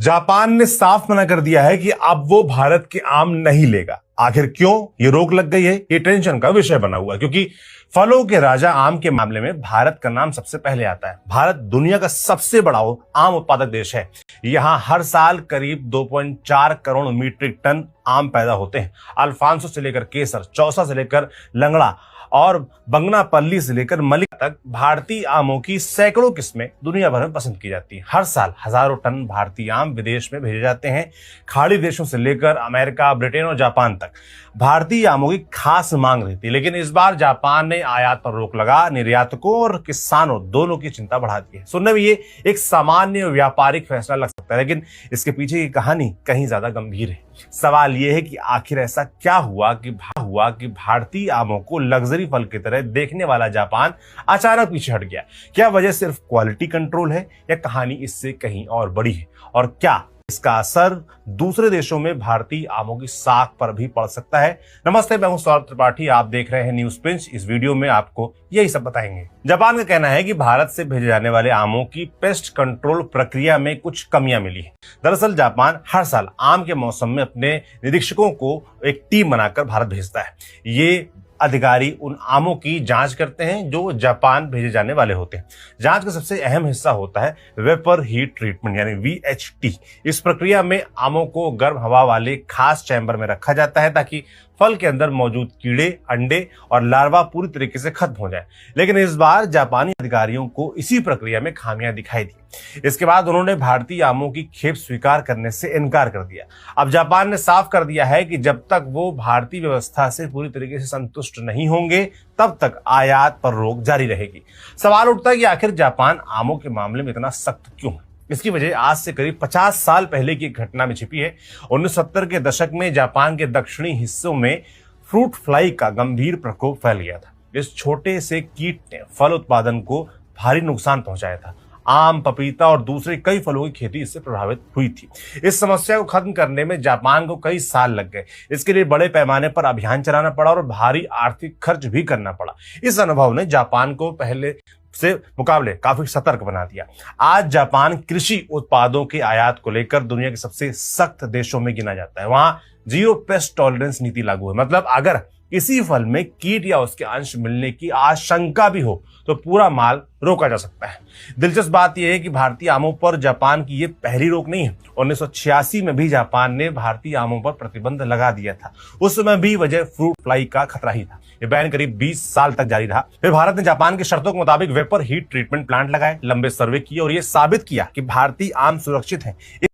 Japan ने साफ मना कर दिया है कि अब वो भारत के आम नहीं लेगा। आखिर क्यों ये रोक लग गई है, ये टेंशन का विषय बना हुआ है, क्योंकि फलों के राजा आम के मामले में भारत का नाम सबसे पहले आता है। भारत दुनिया का सबसे बड़ा आम उत्पादक देश है। यहाँ हर साल करीब 2.4 करोड़ मीट्रिक टन आम पैदा होते हैं। अल्फांसो से लेकर केसर, चौसा से लेकर लंगड़ा और बंगनापल्ली से लेकर मलिक तक भारतीय आमों की सैकड़ों किस्में दुनिया भर में पसंद की जाती हैं। हर साल हजारों टन भारतीय आम विदेश में भेजे जाते हैं। खाड़ी देशों से लेकर अमेरिका, ब्रिटेन और जापान तक भारतीय आमों की खास मांग रहती है। लेकिन इस बार जापान ने आयात पर रोक लगा निर्यातकों और किसानों दोनों की चिंता बढ़ा दी है। सुनने में ये एक सामान्य व्यापारिक फैसला लग सकता है, लेकिन इसके पीछे की कहानी कहीं ज्यादा गंभीर है। सवाल यह है कि आखिर ऐसा क्या हुआ कि भारतीय आमों को लग्जरी फल की तरह देखने वाला जापान अचानक पीछे हट गया। क्या वजह सिर्फ क्वालिटी कंट्रोल है या कहानी इससे कहीं और बड़ी है? और क्या इसका असर दूसरे देशों में भारतीय आमों की साख पर भी पड़ सकता है? नमस्ते, मैं हूं सौरभ त्रिपाठी, आप देख रहे हैं न्यूज पिंच। इस वीडियो में आपको यही सब बताएंगे। जापान का कहना है कि भारत से भेजे जाने वाले आमों की पेस्ट कंट्रोल प्रक्रिया में कुछ कमियां मिली है। दरअसल जापान हर साल आम के मौसम में अपने निरीक्षकों को एक टीम बनाकर भारत भेजता है। ये अधिकारी उन आमों की जांच करते हैं जो जापान भेजे जाने वाले होते हैं। जांच का सबसे अहम हिस्सा होता है वेपर हीट ट्रीटमेंट यानी VHT। इस प्रक्रिया में आमों को गर्म हवा वाले खास चैम्बर में रखा जाता है ताकि फल के अंदर मौजूद कीड़े, अंडे और लार्वा पूरी तरीके से खत्म हो जाए। लेकिन इस बार जापानी अधिकारियों को इसी प्रक्रिया में खामियां दिखाई दी। इसके बाद उन्होंने भारतीय आमों की खेप स्वीकार करने से इनकार कर दिया। अब जापान ने साफ कर दिया है कि जब तक वो भारतीय व्यवस्था से पूरी तरीके से संतुष्ट नहीं होंगे तब तक आयात पर रोक जारी रहेगी। सवाल उठता है कि आखिर जापान आमों के मामले में इतना सख्त क्यों है? इसकी वजह आज से करीब 50 साल पहले की घटना में छिपी है। 1970 के दशक में जापान के दक्षिणी हिस्सों में फ्रूट फ्लाई का गंभीर प्रकोप फैल गया था। इस छोटे से कीट ने फल उत्पादन को भारी नुकसान पहुंचाया था। आम, पपीता और दूसरे कई फलों की खेती इससे प्रभावित हुई थी। इस समस्या को खत्म करने में जापान को कई साल लग गए। इसके लिए बड़े पैमाने पर अभियान चलाना पड़ा और भारी आर्थिक खर्च भी करना पड़ा। इस अनुभव ने जापान को पहले से मुकाबले काफी सतर्क बना दिया। आज जापान कृषि उत्पादों के आयात को लेकर दुनिया के सबसे सख्त देशों में गिना जाता है। वहां जीरो पेस्ट टॉलरेंस नीति लागू है। मतलब अगर किसी फल में कीट या उसके अंश मिलने की आशंका भी हो तो पूरा माल रोका जा सकता है। दिलचस्प बात यह है कि भारतीय आमों पर जापान की ये पहली रोक नहीं है। 1986 में भी जापान ने भारतीय आमों पर प्रतिबंध लगा दिया था। उस समय भी वजह फ्रूट फ्लाई का खतरा ही था। ये बैन करीब 20 साल तक जारी रहा। फिर भारत ने जापान की शर्तों के मुताबिक वेपर हीट ट्रीटमेंट प्लांट लगाए, लंबे सर्वे किए और ये साबित किया कि भारतीय आम सुरक्षित है।